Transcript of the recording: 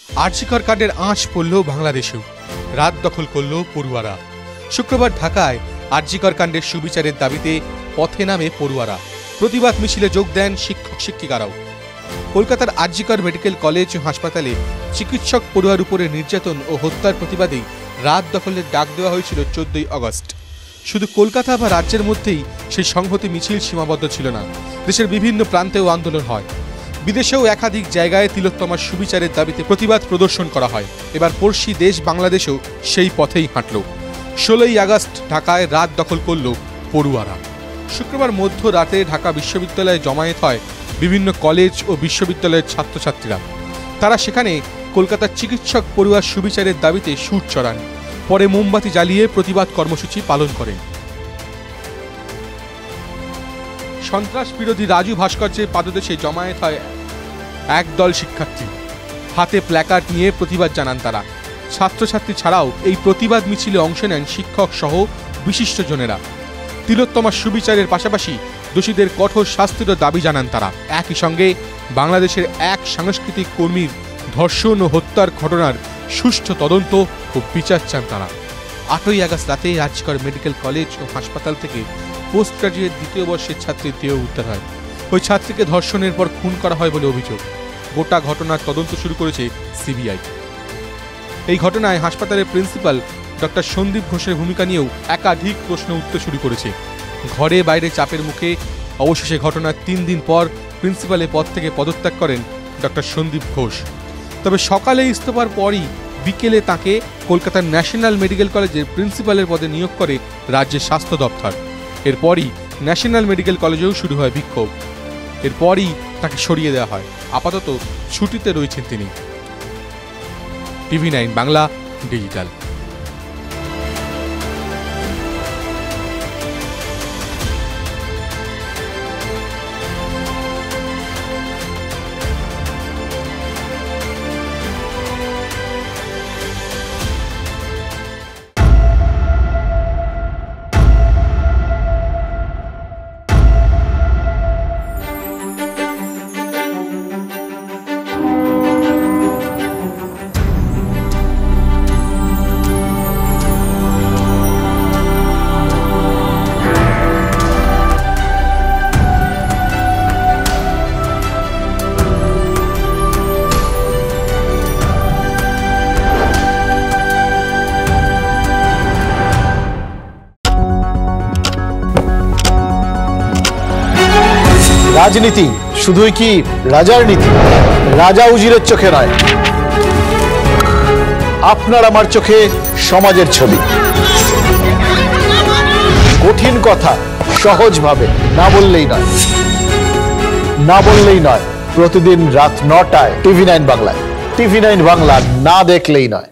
আরজিকর কাণ্ডের আঁচ পড়ল বাংলাদেশেও, রাত দখল করল পড়ুয়ারা। শুক্রবার ঢাকায় আরজিকর কাণ্ডের সুবিচারের দাবিতে পথে নামে পড়ুয়ারা। প্রতিবাদ মিছিলে যোগ দেন শিক্ষক শিক্ষিকারাও। কলকাতার আরজিকর মেডিকেল কলেজ ও হাসপাতালে চিকিৎসক পড়ুয়ার উপরে নির্যাতন ও হত্যার প্রতিবাদেই রাত দখলের ডাক দেওয়া হয়েছিল 14ই আগস্ট। শুধু কলকাতা বা রাজ্যের মধ্যেই সেই সংহতি মিছিল সীমাবদ্ধ ছিল না, দেশের বিভিন্ন প্রান্তেও আন্দোলন হয়। বিদেশেও একাধিক জায়গায় তিলোত্তমার সুবিচারের দাবিতে প্রতিবাদ প্রদর্শন করা হয়। এবার পড়শি দেশ বাংলাদেশেও সেই পথেই হাঁটল। 16ই আগস্ট ঢাকায় রাত দখল করল পড়ুয়ারা। শুক্রবার মধ্যরাতে ঢাকা বিশ্ববিদ্যালয়ে জমায়েত হয় বিভিন্ন কলেজ ও বিশ্ববিদ্যালয়ের ছাত্রছাত্রীরা। তারা সেখানে কলকাতার চিকিৎসক পড়ুয়ার সুবিচারের দাবিতে সুর চড়ান, পরে মোমবাতি জ্বালিয়ে প্রতিবাদ কর্মসূচি পালন করেন। সন্ত্রাস বিরোধী রাজু ভাস্কর্যের পাদদেশে জমায়েত হয় একদল শিক্ষার্থী। হাতে প্ল্যাকার্ড নিয়ে প্রতিবাদ জানান তারা। ছাত্রছাত্রী ছাড়াও এই প্রতিবাদ মিছিলে অংশ নেন শিক্ষক সহ বিশিষ্টজনেরা। তিলোত্তমার সুবিচারের পাশাপাশি দোষীদের কঠোর শাস্তিরও দাবি জানান তারা। একই সঙ্গে বাংলাদেশের এক সাংস্কৃতিক কর্মীর ধর্ষণ ও হত্যার ঘটনার সুষ্ঠু তদন্ত ও বিচার চান তারা। 8ই আগস্ট রাতে আরজিকর মেডিকেল কলেজ ও হাসপাতাল থেকে পোস্ট গ্রাজুয়েট দ্বিতীয় বর্ষের ছাত্রীর দেহ উদ্ধার হয়। ওই ছাত্রীকে ধর্ষণের পর খুন করা হয় বলে অভিযোগ। গোটা ঘটনার তদন্ত শুরু করেছে সিবিআই। এই ঘটনায় হাসপাতালের প্রিন্সিপাল ডক্টর সন্দীপ ঘোষের ভূমিকা নিয়েও একাধিক প্রশ্ন উঠতে শুরু করেছে। ঘরে বাইরে চাপের মুখে অবশেষে ঘটনার 3 দিন পর প্রিন্সিপালের পদ থেকে পদত্যাগ করেন ডক্টর সন্দীপ ঘোষ। তবে সকালে ইস্তফার পরই বিকেলে তাকে কলকাতার ন্যাশনাল মেডিকেল কলেজের প্রিন্সিপালের পদে নিয়োগ করে রাজ্যের স্বাস্থ্য দপ্তর। এরপরই ন্যাশনাল মেডিকেল কলেজেও শুরু হয় বিক্ষোভ। এরপরই তাকে সরিয়ে দেওয়া হয়। আপাতত ছুটিতে রয়েছেন তিনি। TV 9 Bangla digital. রাজনীতি শুধুই কি রাজার নীতি? রাজা উজিরের চোখে নয়, আপনার আমার চোখে সমাজের ছবি। কঠিন কথা সহজভাবে না বললেই নয়। প্রতিদিন রাত 9টায় টিভি 9 বাংলায়। টিভি 9 বাংলা না দেখলেই নয়।